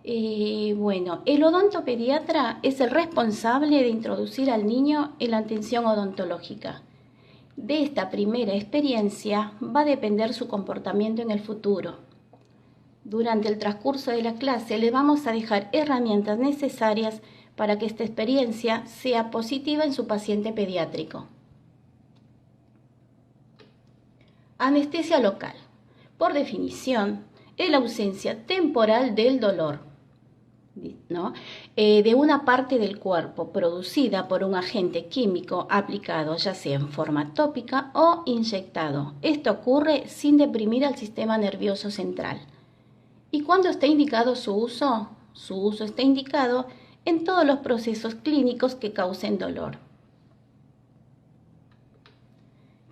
Bueno, el odontopediatra es el responsable de introducir al niño en la atención odontológica. De esta primera experiencia va a depender su comportamiento en el futuro. Durante el transcurso de la clase le vamos a dejar herramientas necesarias para que esta experiencia sea positiva en su paciente pediátrico. Anestesia local. Por definición, es la ausencia temporal del dolor, ¿no? De una parte del cuerpo producida por un agente químico aplicado ya sea en forma tópica o inyectado. Esto ocurre sin deprimir al sistema nervioso central. ¿Y cuándo está indicado su uso? Su uso está indicado en todos los procesos clínicos que causen dolor.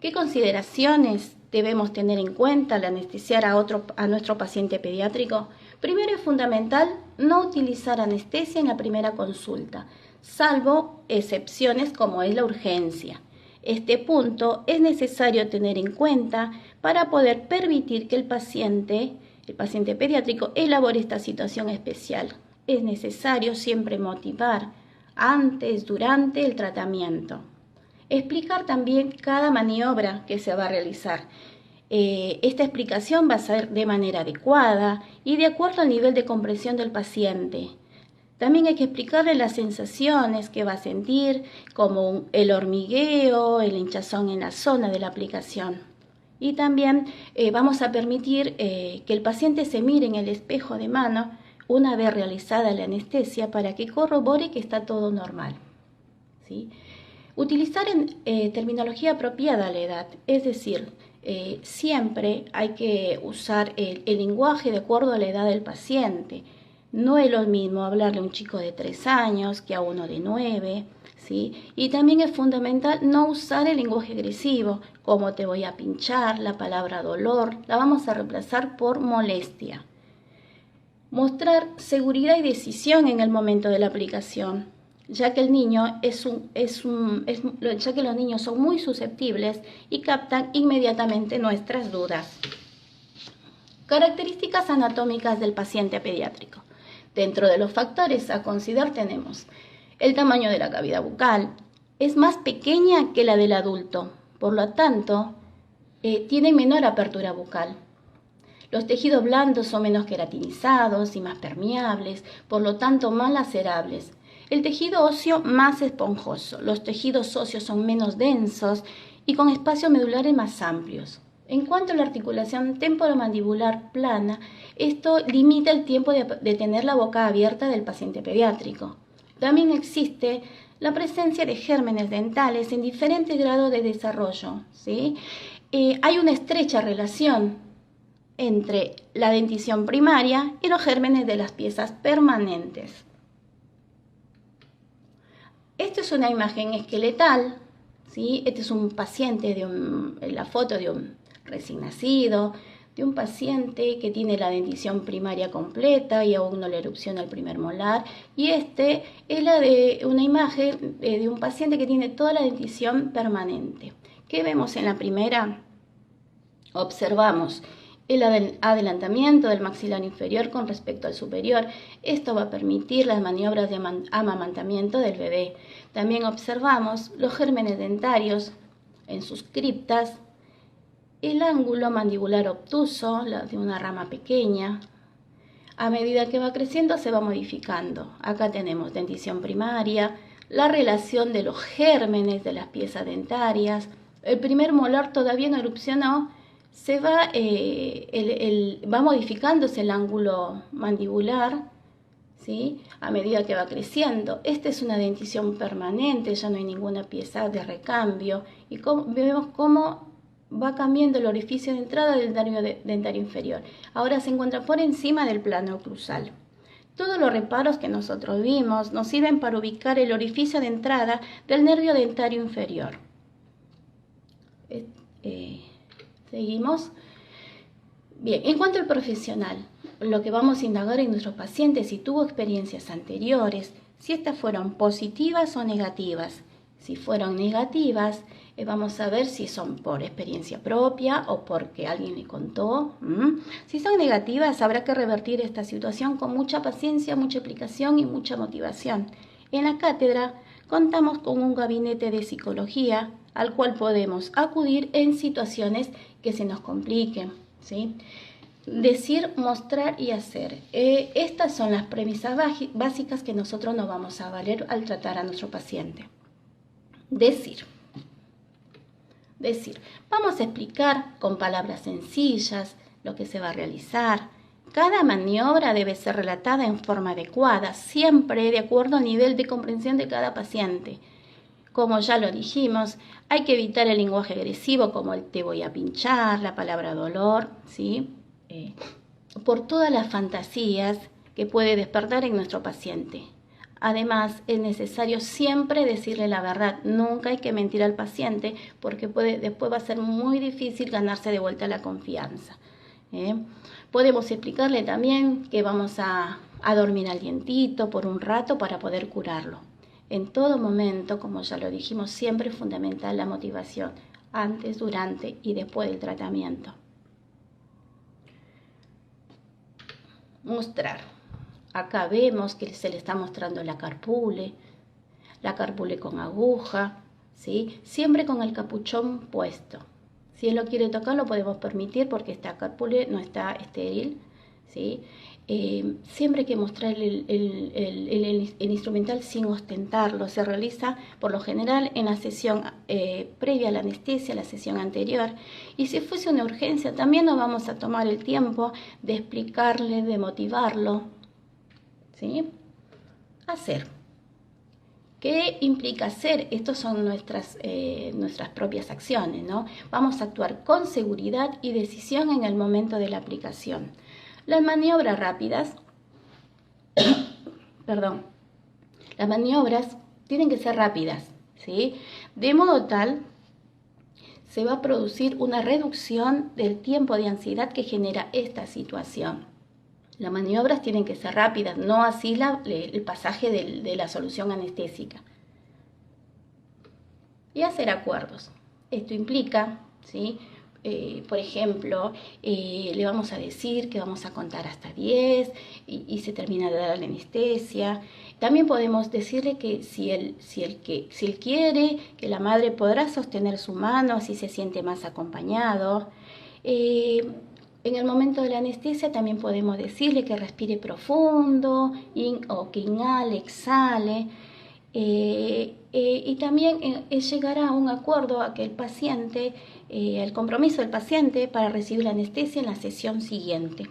¿Qué consideraciones debemos tener en cuenta al anestesiar a nuestro paciente pediátrico? Primero, es fundamental no utilizar anestesia en la primera consulta, salvo excepciones como es la urgencia. Este punto es necesario tener en cuenta para poder permitir que el paciente pediátrico elabore esta situación especial. Es necesario siempre motivar antes, durante el tratamiento. Explicar también cada maniobra que se va a realizar. Esta explicación va a ser de manera adecuada y de acuerdo al nivel de compresión del paciente. También hay que explicarle las sensaciones que va a sentir, como el hormigueo, el hinchazón en la zona de la aplicación. Y también vamos a permitir que el paciente se mire en el espejo de mano una vez realizada la anestesia para que corrobore que está todo normal, ¿sí? Utilizar terminología apropiada a la edad, es decir, siempre hay que usar el lenguaje de acuerdo a la edad del paciente. No es lo mismo hablarle a un chico de 3 años que a uno de 9, ¿sí? Y también es fundamental no usar el lenguaje agresivo, como te voy a pinchar, la palabra dolor, la vamos a reemplazar por molestia. Mostrar seguridad y decisión en el momento de la aplicación, ya que los niños son muy susceptibles y captan inmediatamente nuestras dudas. Características anatómicas del paciente pediátrico. Dentro de los factores a considerar tenemos el tamaño de la cavidad bucal, es más pequeña que la del adulto, por lo tanto, tiene menor apertura bucal. Los tejidos blandos son menos queratinizados y más permeables, por lo tanto más lacerables. El tejido óseo más esponjoso, los tejidos óseos son menos densos y con espacios medulares más amplios. En cuanto a la articulación temporomandibular plana, esto limita el tiempo de tener la boca abierta del paciente pediátrico. También existe la presencia de gérmenes dentales en diferentes grados de desarrollo, ¿sí? Hay una estrecha relación entre la dentición primaria y los gérmenes de las piezas permanentes. Esta es una imagen esqueletal, ¿sí? Este es un paciente, la foto de un recién nacido, de un paciente que tiene la dentición primaria completa y aún no le erupciona el primer molar. Y este es la de una imagen de un paciente que tiene toda la dentición permanente. ¿Qué vemos en la primera? Observamos el adelantamiento del maxilar inferior con respecto al superior. Esto va a permitir las maniobras de amamantamiento del bebé. También observamos los gérmenes dentarios en sus criptas, el ángulo mandibular obtuso de una rama pequeña. A medida que va creciendo se va modificando. Acá tenemos dentición primaria, la relación de los gérmenes de las piezas dentarias. El primer molar todavía no erupcionó. Va modificándose el ángulo mandibular, ¿sí? A medida que va creciendo. Esta es una dentición permanente, ya no hay ninguna pieza de recambio. Y vemos cómo va cambiando el orificio de entrada del nervio dentario inferior. Ahora se encuentra por encima del plano oclusal. Todos los reparos que nosotros vimos nos sirven para ubicar el orificio de entrada del nervio dentario inferior. Seguimos. Bien, en cuanto al profesional, lo que vamos a indagar en nuestros pacientes si tuvo experiencias anteriores, si estas fueron positivas o negativas. Si fueron negativas, Vamos a ver si son por experiencia propia o porque alguien le contó. Si son negativas, habrá que revertir esta situación con mucha paciencia, mucha explicación y mucha motivación. En la cátedra contamos con un gabinete de psicología al cual podemos acudir en situaciones que se nos compliquen, ¿sí? Decir, mostrar y hacer. Estas son las premisas básicas que nosotros nos vamos a valer al tratar a nuestro paciente. Decir. Vamos a explicar con palabras sencillas lo que se va a realizar. Cada maniobra debe ser relatada en forma adecuada, siempre de acuerdo al nivel de comprensión de cada paciente. Como ya lo dijimos, hay que evitar el lenguaje agresivo como el te voy a pinchar, la palabra dolor, ¿sí? Por todas las fantasías que puede despertar en nuestro paciente. Además, es necesario siempre decirle la verdad. Nunca hay que mentir al paciente porque después va a ser muy difícil ganarse de vuelta la confianza. Podemos explicarle también que vamos a dormir al dientito por un rato para poder curarlo. En todo momento, como ya lo dijimos, siempre es fundamental la motivación, antes, durante y después del tratamiento. Mostrar. Acá vemos que se le está mostrando la carpule con aguja, ¿sí? Siempre con el capuchón puesto. Si él lo quiere tocar, lo podemos permitir porque esta carpule no está estéril, ¿sí? Siempre hay que mostrar el instrumental sin ostentarlo. Se realiza por lo general en la sesión previa a la anestesia, la sesión anterior. Y si fuese una urgencia, también nos vamos a tomar el tiempo de explicarle, de motivarlo, ¿sí? Hacer. ¿Qué implica hacer? Estas son nuestras propias acciones, ¿no? Vamos a actuar con seguridad y decisión en el momento de la aplicación. Las maniobras rápidas, las maniobras tienen que ser rápidas, ¿sí? De modo tal, se va a producir una reducción del tiempo de ansiedad que genera esta situación. Las maniobras tienen que ser rápidas, no así el pasaje de la solución anestésica. Y hacer acuerdos. Esto implica, ¿sí? Por ejemplo, le vamos a decir que vamos a contar hasta 10 y se termina de dar la anestesia. También podemos decirle que si él quiere, que la madre podrá sostener su mano, así se siente más acompañado. En el momento de la anestesia también podemos decirle que respire profundo o que inhale, exhale. Y también llegar a un acuerdo a que el compromiso del paciente para recibir la anestesia en la sesión siguiente.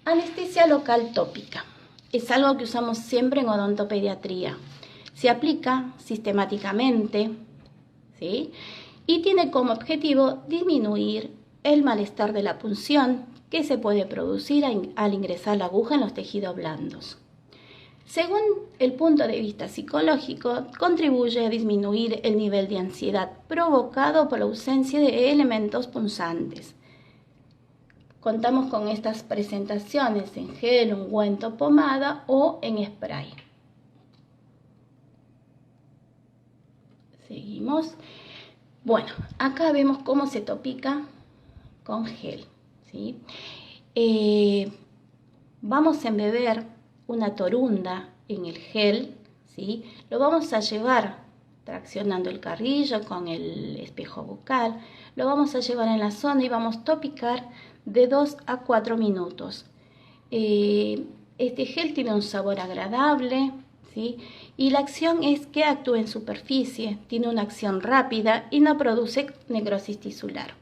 Anestesia local tópica. Es algo que usamos siempre en odontopediatría. Se aplica sistemáticamente, ¿sí? Y tiene como objetivo disminuir el malestar de la punción que se puede producir al ingresar la aguja en los tejidos blandos. Según el punto de vista psicológico, contribuye a disminuir el nivel de ansiedad provocado por la ausencia de elementos punzantes. Contamos con estas presentaciones en gel, ungüento, pomada o en spray. Seguimos. Bueno, acá vemos cómo se topica con gel, ¿sí? Vamos a embeber una torunda en el gel, ¿sí? Lo vamos a llevar traccionando el carrillo con el espejo bucal, lo vamos a llevar en la zona y vamos a topicar de 2 a 4 minutos. Este gel tiene un sabor agradable, ¿sí? Y la acción es que actúa en superficie, tiene una acción rápida y no produce necrosis tisular.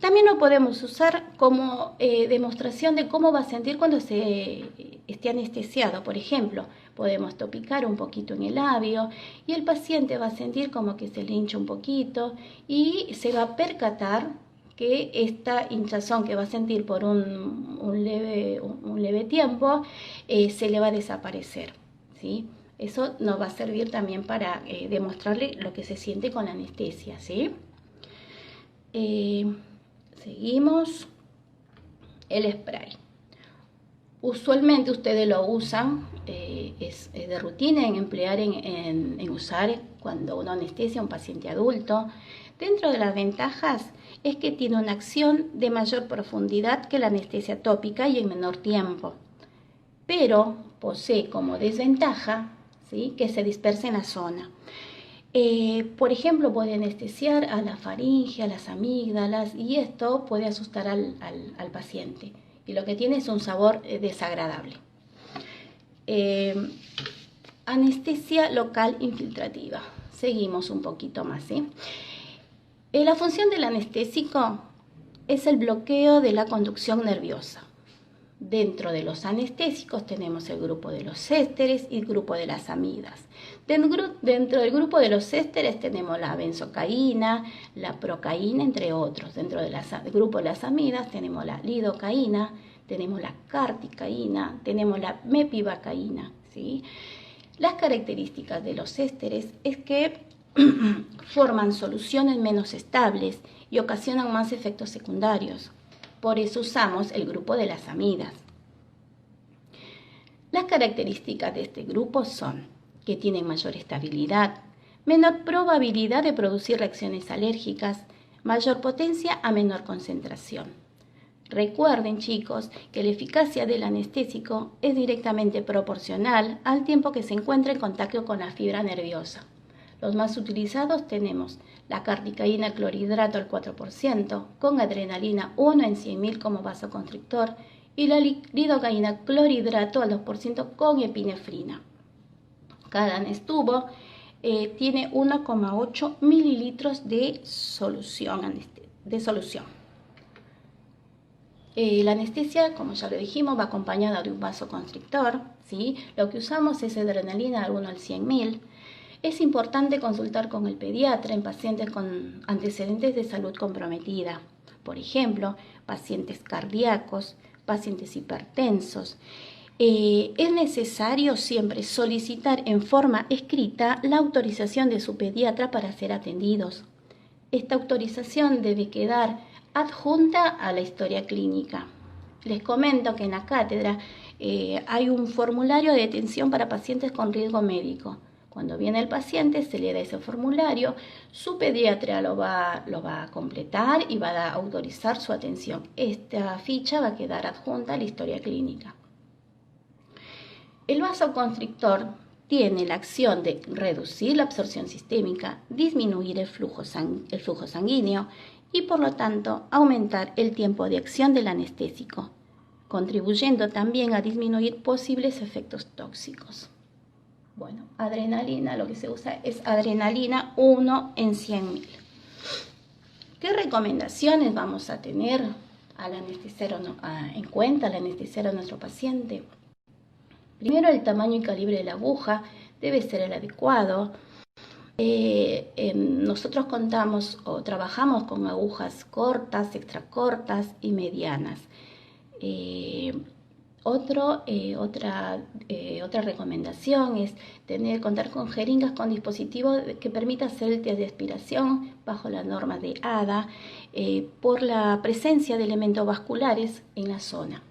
También lo podemos usar como demostración de cómo va a sentir cuando se esté anestesiado. Por ejemplo, podemos topicar un poquito en el labio y el paciente va a sentir como que se le hincha un poquito y se va a percatar que esta hinchazón que va a sentir por un leve tiempo se le va a desaparecer, ¿sí? Eso nos va a servir también para demostrarle lo que se siente con la anestesia, ¿sí? Seguimos. El spray. Usualmente ustedes lo usan es de rutina en emplear, en usar cuando uno anestesia a un paciente adulto. Dentro de las ventajas es que tiene una acción de mayor profundidad que la anestesia tópica y en menor tiempo, pero posee como desventaja, ¿sí?, que se disperse en la zona. Por ejemplo, puede anestesiar a la faringe, a las amígdalas, y esto puede asustar al paciente. Y lo que tiene es un sabor desagradable. Anestesia local infiltrativa. Seguimos un poquito más, ¿sí? La función del anestésico es el bloqueo de la conducción nerviosa. Dentro de los anestésicos tenemos el grupo de los ésteres y el grupo de las amidas. Dentro del grupo de los ésteres tenemos la benzocaína, la procaína, entre otros. Dentro del grupo de las amidas tenemos la lidocaína, tenemos la carticaína, tenemos la mepivacaína, ¿sí? Las características de los ésteres es que forman soluciones menos estables y ocasionan más efectos secundarios. Por eso usamos el grupo de las amidas. Las características de este grupo son que tienen mayor estabilidad, menor probabilidad de producir reacciones alérgicas, mayor potencia a menor concentración. Recuerden, chicos, que la eficacia del anestésico es directamente proporcional al tiempo que se encuentra en contacto con la fibra nerviosa. Los más utilizados tenemos la carticaína clorhidrato al 4%, con adrenalina 1 en 100.000 como vasoconstrictor, y la lidocaína clorhidrato al 2% con epinefrina. Cada anestubo tiene 1,8 mililitros de solución. La anestesia, como ya lo dijimos, va acompañada de un vasoconstrictor, ¿sí? Lo que usamos es adrenalina al 1 al 100.000. Es importante consultar con el pediatra en pacientes con antecedentes de salud comprometida. Por ejemplo, pacientes cardíacos, pacientes hipertensos. Es necesario siempre solicitar en forma escrita la autorización de su pediatra para ser atendidos. Esta autorización debe quedar adjunta a la historia clínica. Les comento que en la cátedra hay un formulario de atención para pacientes con riesgo médico. Cuando viene el paciente se le da ese formulario, su pediatra lo va a completar y va a autorizar su atención. Esta ficha va a quedar adjunta a la historia clínica. El vasoconstrictor tiene la acción de reducir la absorción sistémica, disminuir el flujo sanguíneo y por lo tanto aumentar el tiempo de acción del anestésico, contribuyendo también a disminuir posibles efectos tóxicos. Bueno, adrenalina, lo que se usa es adrenalina 1 en 100.000. ¿Qué recomendaciones vamos a tener en cuenta al anestesiar a nuestro paciente? Primero, el tamaño y calibre de la aguja debe ser el adecuado. Nosotros contamos o trabajamos con agujas cortas, extracortas y medianas. Otra recomendación es contar con jeringas con dispositivo que permita hacer el test de aspiración bajo la norma de ADA por la presencia de elementos vasculares en la zona.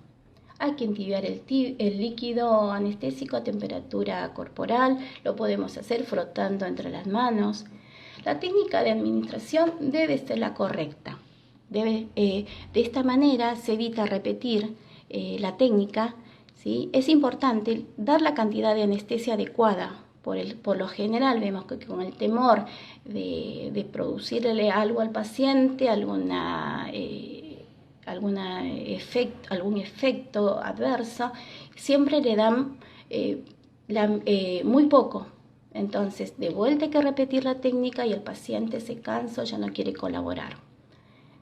Hay que entibiar el líquido anestésico a temperatura corporal, lo podemos hacer frotando entre las manos. La técnica de administración debe ser la correcta. De esta manera se evita repetir la técnica, ¿sí? Es importante dar la cantidad de anestesia adecuada. Por lo general vemos que con el temor de producirle algo al paciente, algún efecto adverso, siempre le dan muy poco. Entonces, de vuelta hay que repetir la técnica y el paciente se cansa, ya no quiere colaborar.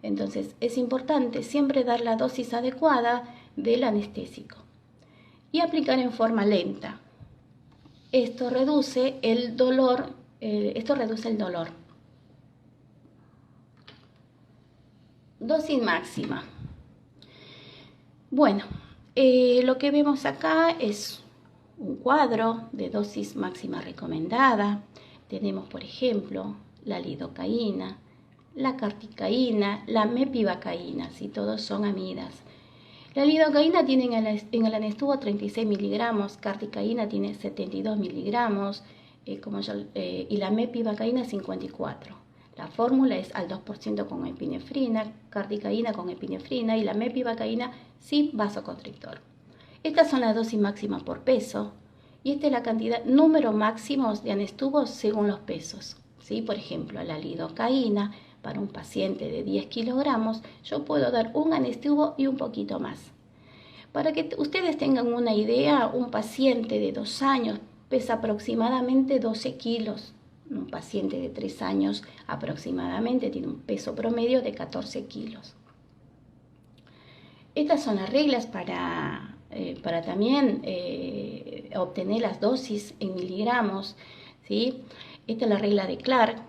Entonces, es importante siempre dar la dosis adecuada del anestésico y aplicar en forma lenta. Esto reduce el dolor. Dosis máxima. Bueno, lo que vemos acá es un cuadro de dosis máxima recomendada. Tenemos, por ejemplo, la lidocaína, la carticaína, la mepivacaína, si todos son amidas. La lidocaína tiene en el anestubo 36 miligramos, cardicaína tiene 72 miligramos y la mepivacaína 54. La fórmula es al 2% con epinefrina, cardicaína con epinefrina y la mepivacaína sin vasoconstrictor. Estas son las dosis máximas por peso y esta es la cantidad, número máximos de anestubos según los pesos. ¿Sí? Por ejemplo, la lidocaína para un paciente de 10 kilogramos, yo puedo dar un anestubo y un poquito más. Para que ustedes tengan una idea, un paciente de 2 años pesa aproximadamente 12 kilos. Un paciente de 3 años aproximadamente tiene un peso promedio de 14 kilos. Estas son las reglas para también obtener las dosis en miligramos, ¿sí? Esta es la regla de Clark,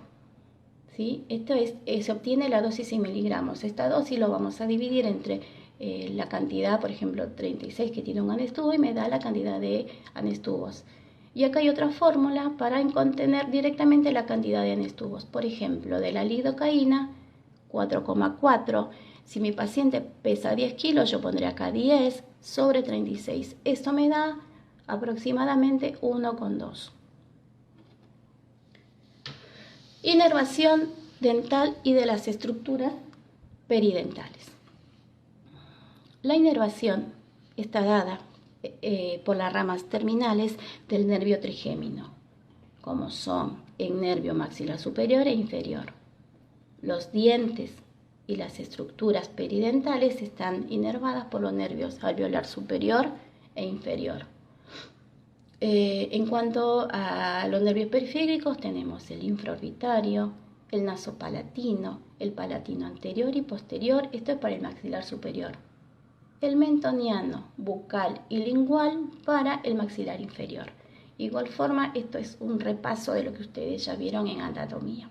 ¿sí? Esto se obtiene la dosis en miligramos. Esta dosis lo vamos a dividir entre la cantidad, por ejemplo, 36 que tiene un anestubo y me da la cantidad de anestubos. Y acá hay otra fórmula para contener directamente la cantidad de anestubos. Por ejemplo, de la lidocaína, 4,4. Si mi paciente pesa 10 kilos, yo pondré acá 10 sobre 36. Esto me da aproximadamente 1,2. Inervación dental y de las estructuras peridentales. La inervación está dada por las ramas terminales del nervio trigémino, como son el nervio maxilar superior e inferior. Los dientes y las estructuras peridentales están inervadas por los nervios alveolar superior e inferior. En cuanto a los nervios periféricos, tenemos el infraorbitario, el nasopalatino, el palatino anterior y posterior, esto es para el maxilar superior. El mentoniano, bucal y lingual para el maxilar inferior. De igual forma, esto es un repaso de lo que ustedes ya vieron en anatomía.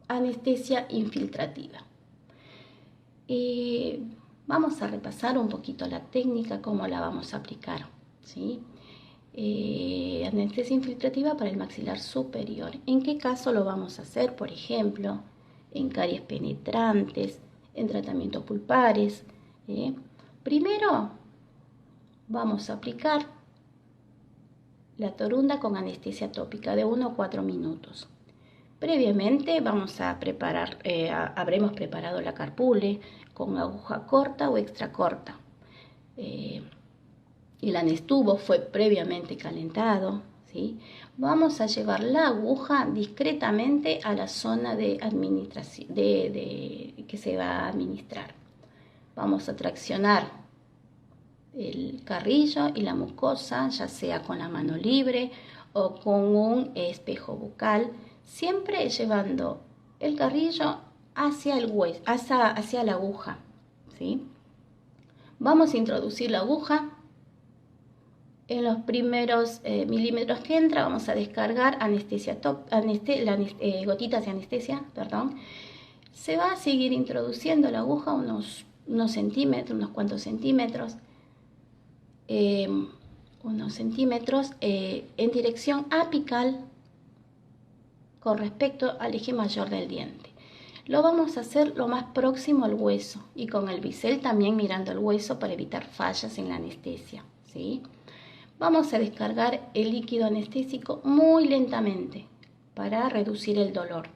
Anestesia infiltrativa. Vamos a repasar un poquito la técnica, cómo la vamos a aplicar, ¿sí? Anestesia infiltrativa para el maxilar superior. ¿En qué caso lo vamos a hacer? Por ejemplo, en caries penetrantes, en tratamientos pulpares. Primero vamos a aplicar la torunda con anestesia tópica de 1 a 4 minutos. Previamente vamos a preparar, habremos preparado la carpule con aguja corta o extra corta. El anestubo fue previamente calentado, ¿sí? Vamos a llevar la aguja discretamente a la zona de administración que se va a administrar. Vamos a traccionar el carrillo y la mucosa, ya sea con la mano libre o con un espejo bucal, siempre llevando el carrillo hacia el hueso, hacia la aguja, ¿sí? Vamos a introducir la aguja. En los primeros milímetros que entra vamos a descargar gotitas de anestesia, Se va a seguir introduciendo la aguja unos cuantos centímetros, en dirección apical con respecto al eje mayor del diente. Lo vamos a hacer lo más próximo al hueso y con el bisel también mirando el hueso para evitar fallas en la anestesia, ¿sí? Vamos a descargar el líquido anestésico muy lentamente para reducir el dolor.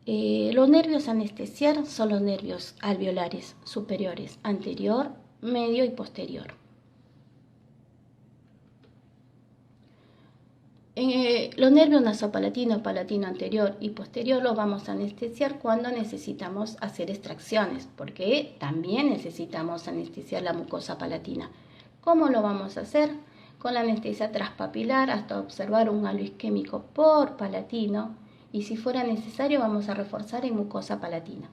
Los nervios a anestesiar son los nervios alveolares superiores, anterior, medio y posterior. Los nervios nasopalatino, palatino anterior y posterior los vamos a anestesiar cuando necesitamos hacer extracciones, porque también necesitamos anestesiar la mucosa palatina. ¿Cómo lo vamos a hacer? Con la anestesia transpapilar hasta observar un halo isquémico por palatino y si fuera necesario vamos a reforzar en mucosa palatina.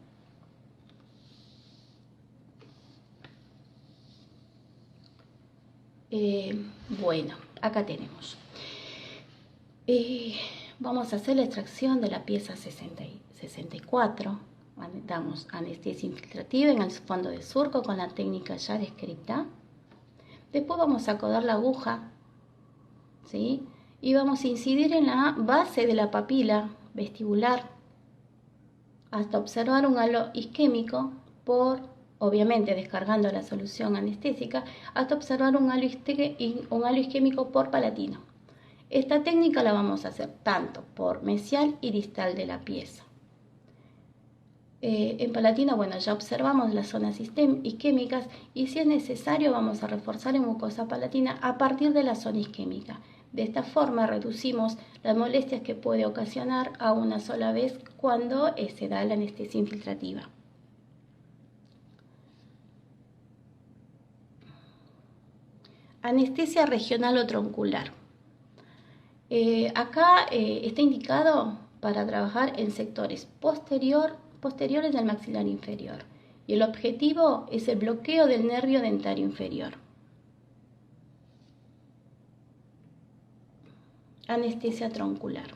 Bueno, acá tenemos. Vamos a hacer la extracción de la pieza 64. Damos anestesia infiltrativa en el fondo de surco con la técnica ya descrita. Después vamos a acodar la aguja, ¿sí? Y vamos a incidir en la base de la papila vestibular hasta observar un halo isquémico obviamente descargando la solución anestésica, hasta observar un halo isquémico por palatino. Esta técnica la vamos a hacer tanto por mesial y distal de la pieza. En palatino, bueno, ya observamos las zonas isquémicas y si es necesario vamos a reforzar en mucosa palatina a partir de la zona isquémica. De esta forma reducimos las molestias que puede ocasionar a una sola vez cuando se da la anestesia infiltrativa. Anestesia regional o troncular. Acá está indicado para trabajar en sectores posteriores del maxilar inferior y el objetivo es el bloqueo del nervio dentario inferior. Anestesia troncular.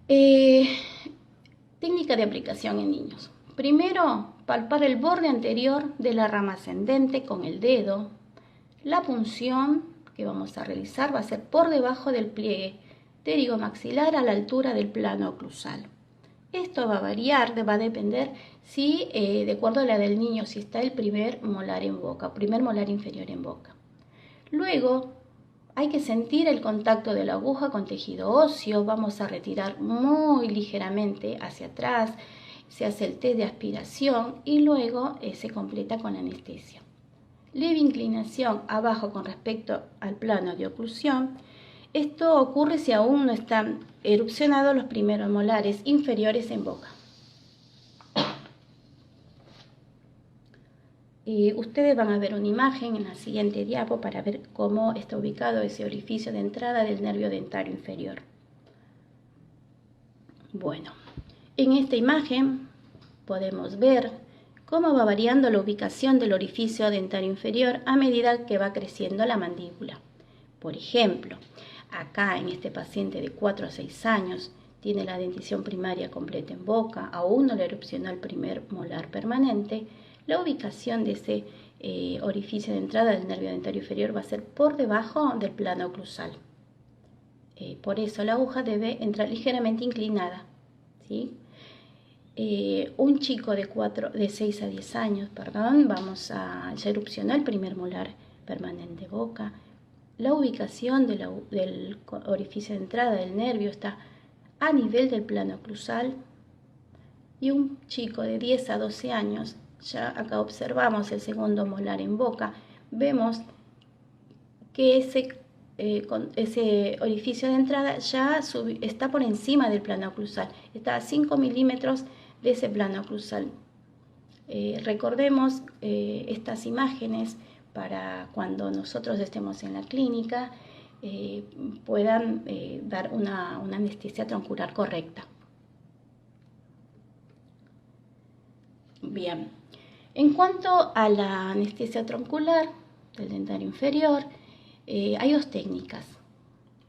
Técnica de aplicación en niños. Primero, palpar el borde anterior de la rama ascendente con el dedo. La punción que vamos a realizar va a ser por debajo del pliegue pterigomaxilar a la altura del plano oclusal. Esto va a variar, va a depender si, de acuerdo a la del niño, si está el primer molar en boca, primer molar inferior en boca. Luego, hay que sentir el contacto de la aguja con tejido óseo, vamos a retirar muy ligeramente hacia atrás, se hace el test de aspiración y luego se completa con anestesia. Leve inclinación abajo con respecto al plano de oclusión. Esto ocurre si aún no están erupcionados los primeros molares inferiores en boca. Ustedes van a ver una imagen en la siguiente diapo para ver cómo está ubicado ese orificio de entrada del nervio dentario inferior. Bueno, en esta imagen podemos ver cómo va variando la ubicación del orificio dentario inferior a medida que va creciendo la mandíbula. Por ejemplo, acá en este paciente de 4 a 6 años tiene la dentición primaria completa en boca, aún no le erupcionó el primer molar permanente. La ubicación de ese orificio de entrada del nervio dentario inferior va a ser por debajo del plano oclusal. Por eso la aguja debe entrar ligeramente inclinada, ¿sí? Un chico de 6 a 10 años, ya erupcionó el primer molar permanente de boca. La ubicación del orificio de entrada del nervio está a nivel del plano oclusal. Y un chico de 10 a 12 años, ya acá observamos el segundo molar en boca, vemos que ese orificio de entrada ya está por encima del plano oclusal, está a 5 milímetros de ese plano oclusal. Recordemos estas imágenes para cuando nosotros estemos en la clínica puedan dar una anestesia troncular correcta. Bien, en cuanto a la anestesia troncular del dentario inferior, hay dos técnicas,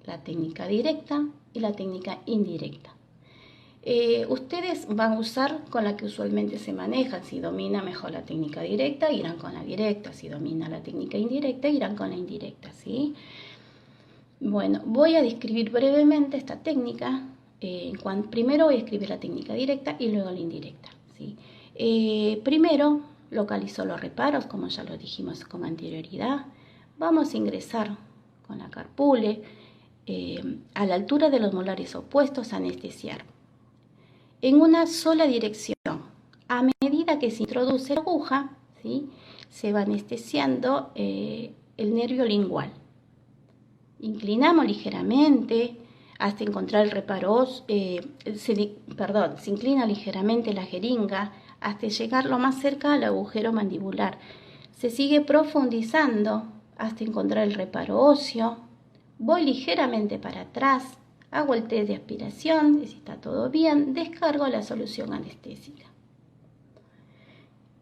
la técnica directa y la técnica indirecta. Ustedes van a usar con la que usualmente se manejan. Si domina mejor la técnica directa, irán con la directa. Si domina la técnica indirecta, irán con la indirecta, ¿sí? Bueno, voy a describir brevemente esta técnica. Primero voy a escribir la técnica directa y luego la indirecta, ¿sí? Primero localizo los reparos, como ya lo dijimos con anterioridad. Vamos a ingresar con la carpule a la altura de los molares opuestos a anestesiar en una sola dirección. A medida que se introduce la aguja, ¿sí?, se va anestesiando el nervio lingual. Inclinamos ligeramente hasta encontrar el reparo, se inclina ligeramente la jeringa hasta llegar lo más cerca al agujero mandibular. Se sigue profundizando hasta encontrar el reparo óseo. Voy ligeramente para atrás, hago el test de aspiración y si está todo bien, descargo la solución anestésica.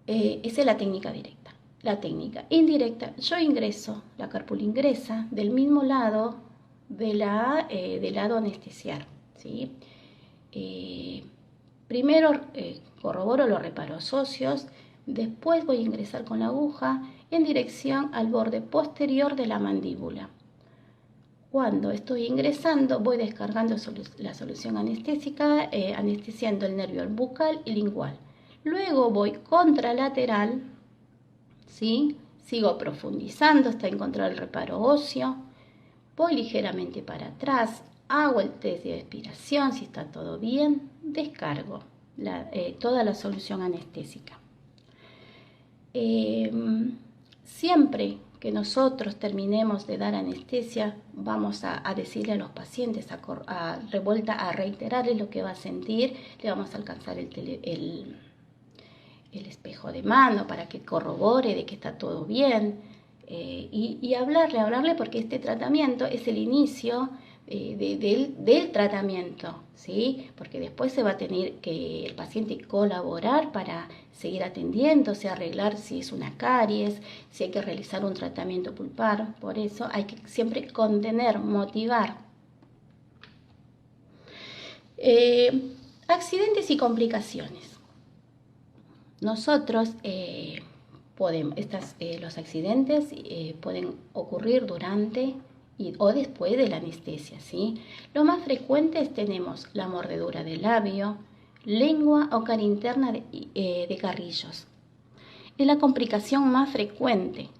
Esa es la técnica directa. La técnica indirecta, yo ingreso, la carpula ingresa del mismo lado del lado anestesiar, ¿sí? Primero corroboro los reparos óseos, después voy a ingresar con la aguja en dirección al borde posterior de la mandíbula. Cuando estoy ingresando, voy descargando la solución anestésica, anestesiando el nervio bucal y lingual. Luego voy contralateral, ¿sí? Sigo profundizando hasta encontrar el reparo óseo. Voy ligeramente para atrás, hago el test de expiración, si está todo bien, descargo toda la solución anestésica. Siempre que nosotros terminemos de dar anestesia, vamos a decirle a los pacientes, a reiterarles lo que va a sentir, le vamos a alcanzar el espejo de mano para que corrobore de que está todo bien, y hablarle porque este tratamiento es el inicio del tratamiento, ¿sí? Porque después se va a tener que el paciente colaborar para seguir atendiéndose, arreglar si es una caries, si hay que realizar un tratamiento pulpar. Por eso hay que siempre contener, motivar. Accidentes y complicaciones. Nosotros los accidentes pueden ocurrir durante o después de la anestesia, ¿sí? Lo más frecuentes tenemos la mordedura del labio, lengua o cara interna de carrillos. Es la complicación más frecuente,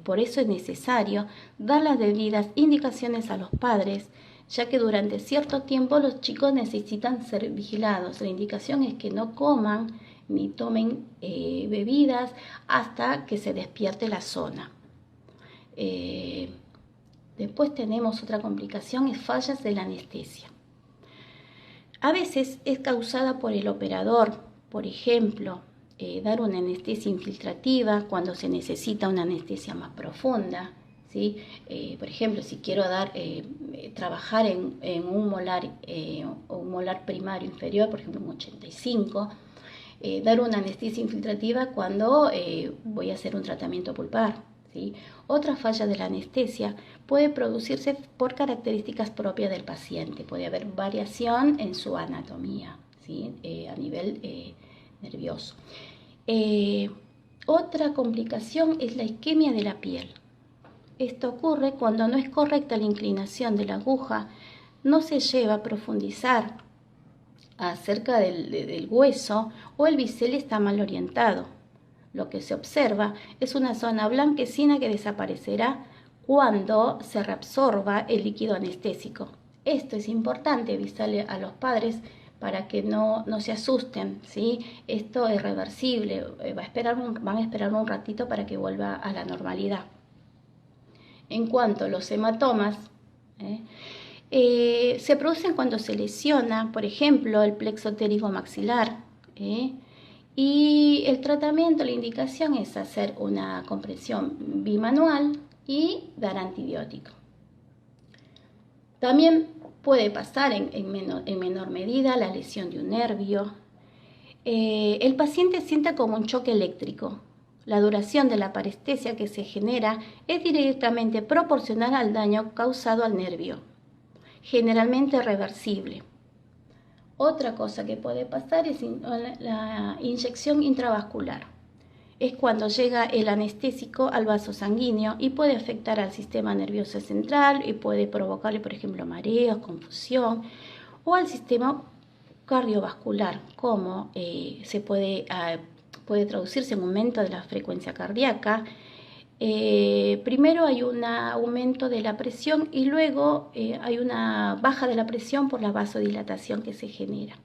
por eso es necesario dar las debidas indicaciones a los padres, ya que durante cierto tiempo los chicos necesitan ser vigilados. La indicación es que no coman ni tomen bebidas hasta que se despierte la zona. Después tenemos otra complicación, es fallas de la anestesia. A veces es causada por el operador, por ejemplo, dar una anestesia infiltrativa cuando se necesita una anestesia más profunda, ¿sí? Por ejemplo, si quiero trabajar en un molar primario inferior, por ejemplo un 85, dar una anestesia infiltrativa cuando voy a hacer un tratamiento pulpar, ¿sí? Otra falla de la anestesia puede producirse por características propias del paciente. Puede haber variación en su anatomía, ¿sí? A nivel nervioso. Otra complicación es la isquemia de la piel. Esto ocurre cuando no es correcta la inclinación de la aguja, no se lleva a profundizar acerca del hueso o el bisel está mal orientado. Lo que se observa es una zona blanquecina que desaparecerá cuando se reabsorba el líquido anestésico. Esto es importante avisarle a los padres para que no se asusten, ¿sí? Esto es reversible, van a esperar un ratito para que vuelva a la normalidad. En cuanto a los hematomas, se producen cuando se lesiona, por ejemplo, el plexo pterigo maxilar, y el tratamiento, la indicación es hacer una compresión bimanual y dar antibiótico. También puede pasar en menor medida la lesión de un nervio. El paciente siente como un choque eléctrico. La duración de la parestesia que se genera es directamente proporcional al daño causado al nervio, generalmente reversible. Otra cosa que puede pasar es la inyección intravascular. Es cuando llega el anestésico al vaso sanguíneo y puede afectar al sistema nervioso central y puede provocarle, por ejemplo, mareos, confusión, o al sistema cardiovascular, como puede traducirse en aumento de la frecuencia cardíaca. Primero hay un aumento de la presión y luego hay una baja de la presión por la vasodilatación que se genera.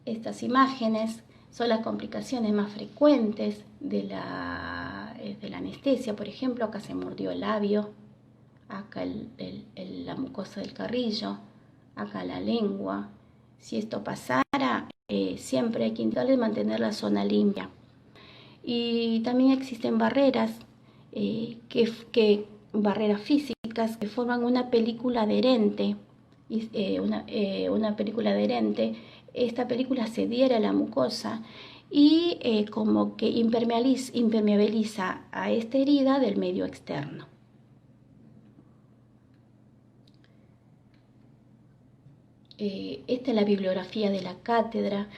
Estas imágenes son las complicaciones más frecuentes de la anestesia. Por ejemplo, acá se mordió el labio, acá la mucosa del carrillo, acá la lengua. Si esto pasara, siempre hay que intentar mantener la zona limpia. Y también existen barreras, barreras físicas que forman una película adherente. Una película adherente, esta película se adhiere a la mucosa y como que impermeabiliza a esta herida del medio externo. Esta es la bibliografía de la cátedra.